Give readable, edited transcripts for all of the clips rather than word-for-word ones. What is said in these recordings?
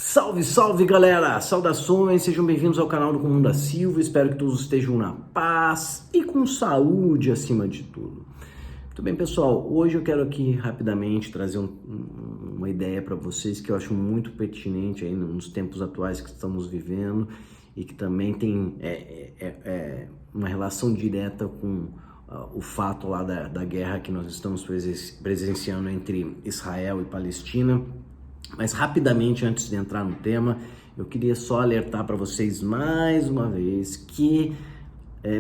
Salve, salve galera! Saudações, sejam bem-vindos ao canal do Comum da Silva. Espero que todos estejam na paz e com saúde acima de tudo. Muito bem, pessoal, hoje eu quero aqui rapidamente trazer uma ideia para vocês que eu acho muito pertinente aí nos tempos atuais que estamos vivendo e que também tem uma relação direta com o fato lá da guerra que nós estamos presenciando entre Israel e Palestina. Mas rapidamente, antes de entrar no tema, eu queria só alertar para vocês mais uma vez que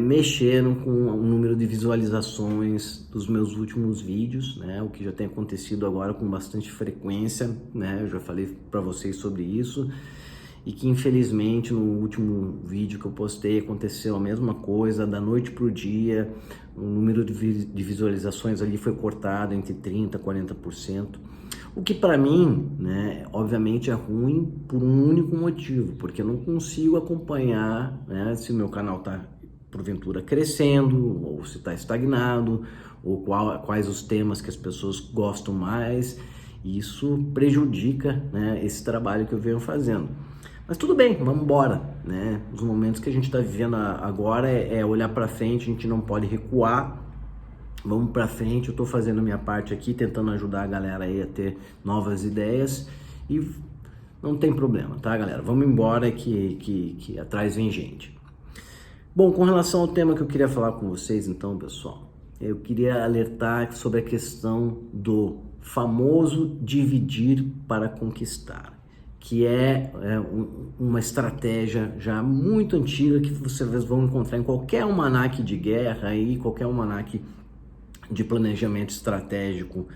mexeram com o número de visualizações dos meus últimos vídeos, né? O que já tem acontecido agora com bastante frequência, né? Eu já falei para vocês sobre isso e que infelizmente no último vídeo que eu postei aconteceu a mesma coisa, da noite para o dia, o número de visualizações ali foi cortado entre 30% a 40%. O que para mim, né, obviamente é ruim por um único motivo, porque eu não consigo acompanhar, né, se o meu canal está porventura crescendo, ou se está estagnado, ou quais os temas que as pessoas gostam mais. E isso prejudica, né, esse trabalho que eu venho fazendo. Mas tudo bem, vamos embora, né? Os momentos que a gente está vivendo agora é olhar para frente, a gente não pode recuar. Vamos para frente, eu estou fazendo a minha parte aqui, tentando ajudar a galera aí a ter novas ideias e não tem problema, tá, galera? Vamos embora que atrás vem gente. Bom, com relação ao tema que eu queria falar com vocês, então, pessoal, eu queria alertar sobre a questão do famoso dividir para conquistar, que uma estratégia já muito antiga que vocês vão encontrar em qualquer almanaque de guerra aí, qualquer almanaque de planejamento estratégico,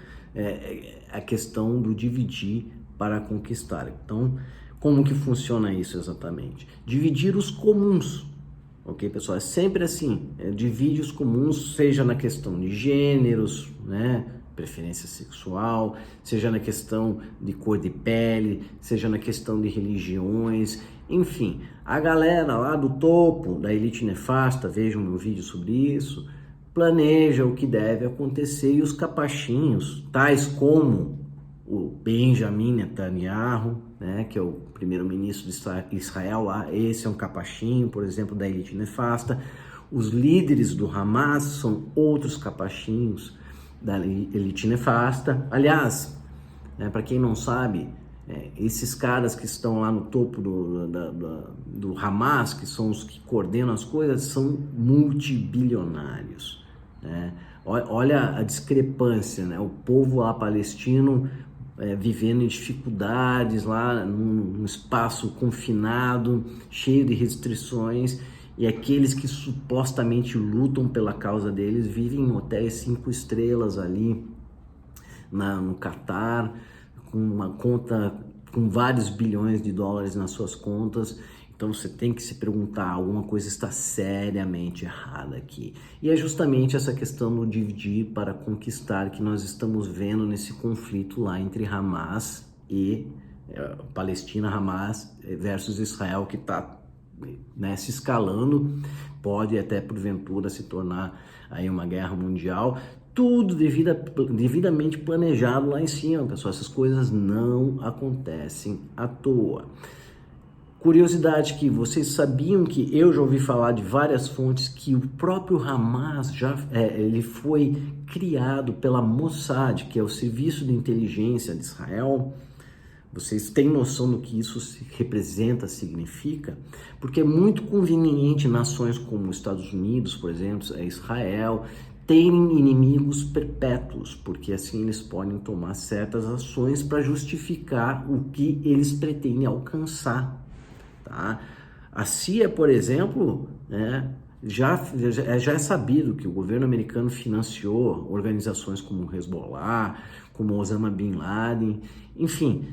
a questão do dividir para conquistar. Então, como que funciona isso exatamente? Dividir os comuns, ok, pessoal? É sempre assim, divide os comuns, seja na questão de gêneros, né, preferência sexual, seja na questão de cor de pele, seja na questão de religiões, enfim. A galera lá do topo da elite nefasta, vejam meu vídeo sobre isso, planeja o que deve acontecer e os capachinhos, tais como o Benjamin Netanyahu, né, que é o primeiro-ministro de Israel lá, esse é um capachinho, por exemplo, da elite nefasta. Os líderes do Hamas são outros capachinhos da elite nefasta. Aliás, né, para quem não sabe, esses caras que estão lá no topo do Hamas, que são os que coordenam as coisas, são multibilionários. Olha a discrepância, né? O povo lá palestino vivendo em dificuldades lá num espaço confinado, cheio de restrições, e aqueles que supostamente lutam pela causa deles vivem em hotéis 5 estrelas ali no Catar, com uma conta com vários bilhões de dólares nas suas contas. Então você tem que se perguntar, alguma coisa está seriamente errada aqui. E é justamente essa questão do dividir para conquistar que nós estamos vendo nesse conflito lá entre Hamas e Palestina, Hamas versus Israel, que está, né, se escalando, pode até porventura se tornar aí uma guerra mundial. Tudo devidamente planejado lá em cima, pessoal. Essas coisas não acontecem à toa. Curiosidade que vocês sabiam que eu já ouvi falar de várias fontes que o próprio Hamas ele foi criado pela Mossad, que é o serviço de inteligência de Israel. Vocês têm noção do que isso representa, significa? Porque é muito conveniente nações como os Estados Unidos, por exemplo, Israel, terem inimigos perpétuos, porque assim eles podem tomar certas ações para justificar o que eles pretendem alcançar. Tá? A CIA, por exemplo, né, já é sabido que o governo americano financiou organizações como Hezbollah, como Osama Bin Laden, enfim,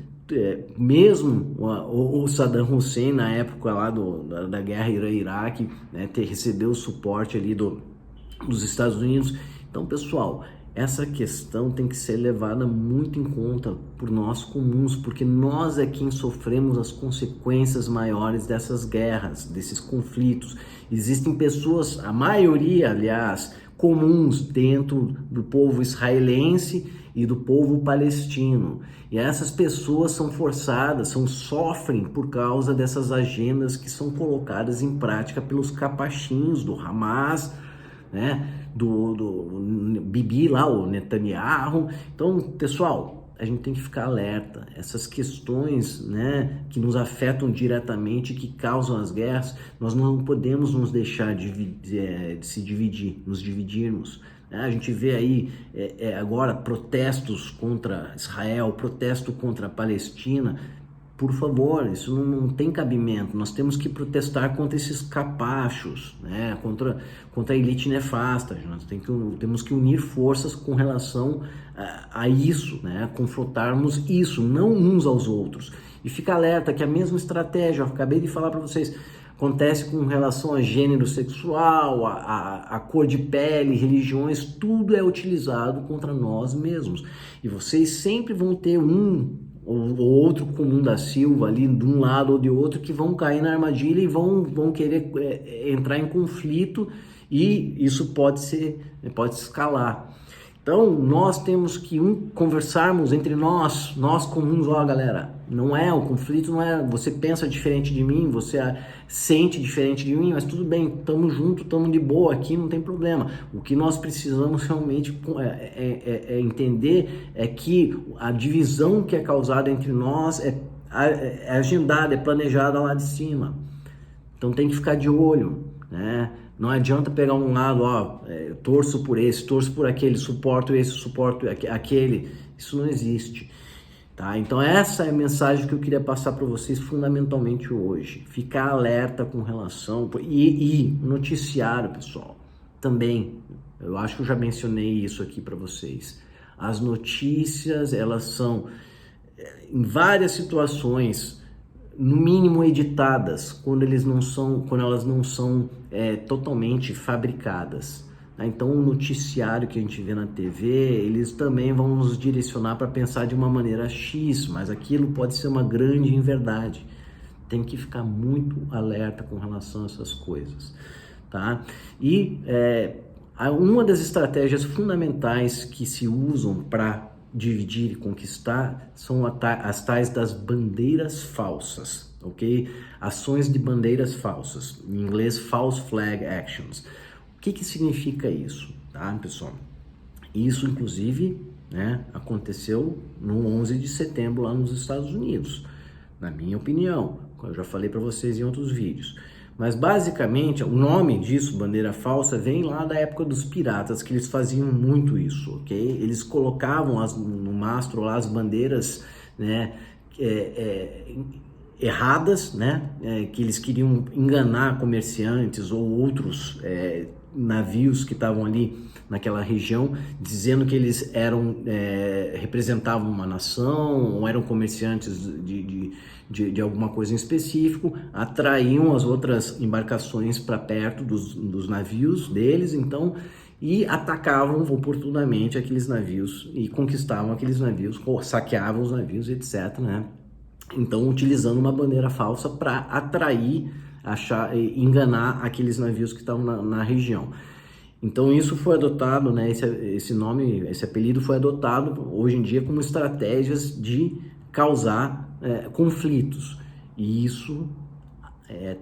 mesmo o Saddam Hussein na época lá da guerra Irã-Iraque, né, recebeu o suporte ali dos Estados Unidos. Então, pessoal, essa questão tem que ser levada muito em conta por nós comuns, porque nós é quem sofremos as consequências maiores dessas guerras, desses conflitos. Existem pessoas, a maioria, aliás, comuns dentro do povo israelense e do povo palestino. E essas pessoas são forçadas, sofrem por causa dessas agendas que são colocadas em prática pelos capachinhos do Hamas, né? Do Bibi lá, o Netanyahu. Então, pessoal, a gente tem que ficar alerta. Essas questões, né, que nos afetam diretamente, que causam as guerras, nós não podemos nos deixar de se dividir, nos dividirmos. A gente vê aí agora protestos contra Israel, protesto contra a Palestina. Por favor, isso não tem cabimento. Nós temos que protestar contra esses capachos, né? contra a elite nefasta. Nós temos que unir forças com relação a isso, né? Confrontarmos isso, não uns aos outros. E fica alerta que a mesma estratégia, eu acabei de falar para vocês, acontece com relação a gênero sexual, a cor de pele, religiões, tudo é utilizado contra nós mesmos. E vocês sempre vão ter um ou outro comum da Silva ali de um lado ou de outro que vão cair na armadilha e vão querer entrar em conflito, e isso pode escalar. Então nós temos que conversarmos entre nós comuns. Ó, galera, o conflito não é você pensa diferente de mim, você sente diferente de mim, mas tudo bem, estamos juntos, estamos de boa aqui, não tem problema. O que nós precisamos realmente entender é que a divisão que é causada entre nós é agendada, é planejada lá de cima. Então tem que ficar de olho, né? Não adianta pegar um lado, torço por esse, torço por aquele, suporto esse, suporto aquele. Isso não existe, tá? Então essa é a mensagem que eu queria passar para vocês fundamentalmente hoje. Ficar alerta com relação... E noticiário, pessoal, também. Eu acho que eu já mencionei isso aqui para vocês. As notícias, elas são, em várias situações, no mínimo editadas, quando elas não são totalmente fabricadas. Tá? Então o noticiário que a gente vê na TV, eles também vão nos direcionar para pensar de uma maneira X, mas aquilo pode ser uma grande inverdade. Tem que ficar muito alerta com relação a essas coisas. Tá? E uma das estratégias fundamentais que se usam para dividir e conquistar são as tais das bandeiras falsas, ok? Ações de bandeiras falsas, em inglês false flag actions. O que significa isso, tá, pessoal? Isso, inclusive, né, aconteceu no 11 de setembro lá nos Estados Unidos, na minha opinião, eu já falei para vocês em outros vídeos. Mas basicamente o nome disso, bandeira falsa, vem lá da época dos piratas, que eles faziam muito isso, ok? Eles colocavam no mastro lá as bandeiras, né, erradas, né, que eles queriam enganar comerciantes ou outros navios que estavam ali naquela região, dizendo que eles representavam uma nação ou eram comerciantes de alguma coisa em específico, atraíam as outras embarcações para perto dos navios deles, então, e atacavam oportunamente aqueles navios e conquistavam aqueles navios, saqueavam os navios, etc., né? Então, utilizando uma bandeira falsa para atrair, enganar aqueles navios que estavam na região. Então isso foi adotado, né, esse apelido foi adotado hoje em dia como estratégias de causar conflitos. E isso,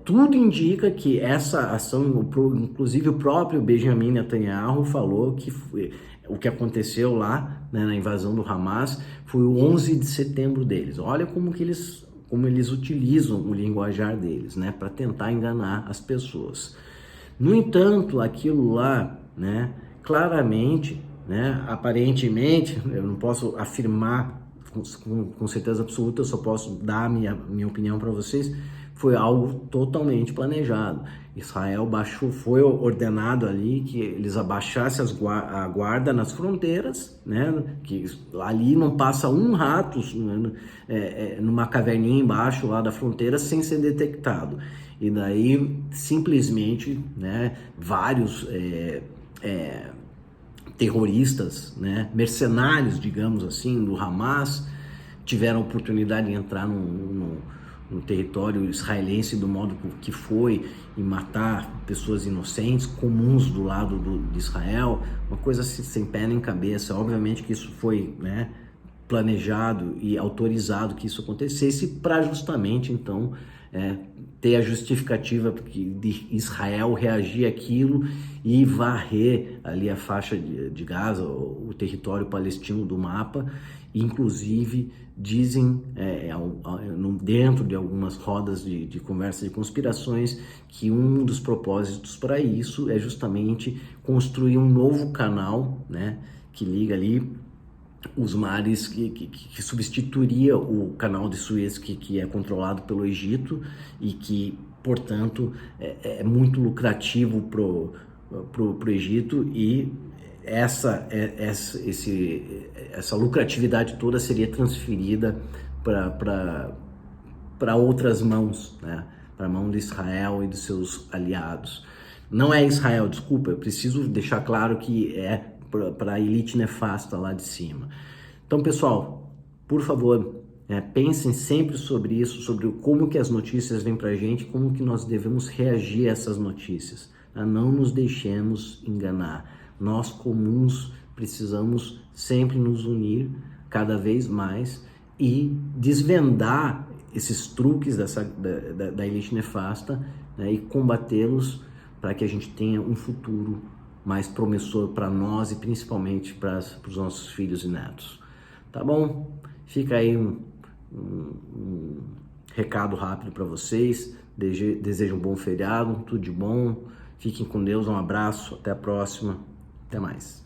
tudo indica que essa ação, inclusive o próprio Benjamin Netanyahu falou que o que aconteceu lá, né, na invasão do Hamas foi o 11 de setembro deles. Olha como eles utilizam o linguajar deles, né, para tentar enganar as pessoas. No entanto, aquilo lá, né, claramente, né, aparentemente, eu não posso afirmar com certeza absoluta, eu só posso dar a minha opinião para vocês, foi algo totalmente planejado. Israel foi ordenado ali que eles abaixassem a guarda nas fronteiras, né, que ali não passa um rato numa caverninha embaixo lá da fronteira sem ser detectado. E daí, simplesmente, né, vários terroristas, né, mercenários, digamos assim, do Hamas, tiveram a oportunidade de entrar no território israelense do modo que foi e matar pessoas inocentes, comuns do lado de Israel, uma coisa sem pé nem cabeça. Obviamente que isso foi, né, planejado e autorizado que isso acontecesse para justamente então ter a justificativa de Israel reagir àquilo e varrer ali a faixa de Gaza, o território palestino do mapa. Inclusive dizem dentro de algumas rodas de conversa de conspirações que um dos propósitos para isso é justamente construir um novo canal, né, que liga ali os mares, que substituiria o canal de Suez que é controlado pelo Egito e que, portanto, é muito lucrativo pro Egito, e essa lucratividade toda seria transferida para outras mãos, né? Para a mão de Israel e dos seus aliados. Não é Israel, desculpa, eu preciso deixar claro que é para a elite nefasta lá de cima. Então, pessoal, por favor, pensem sempre sobre isso, sobre como que as notícias vêm para a gente, como que nós devemos reagir a essas notícias. Tá? Não nos deixemos enganar. Nós, comuns, precisamos sempre nos unir cada vez mais e desvendar esses truques da elite nefasta, né, e combatê-los para que a gente tenha um futuro mais promissor para nós e principalmente para os nossos filhos e netos. Tá bom? Fica aí um recado rápido para vocês. Desejo um bom feriado, tudo de bom. Fiquem com Deus, um abraço, até a próxima, até mais.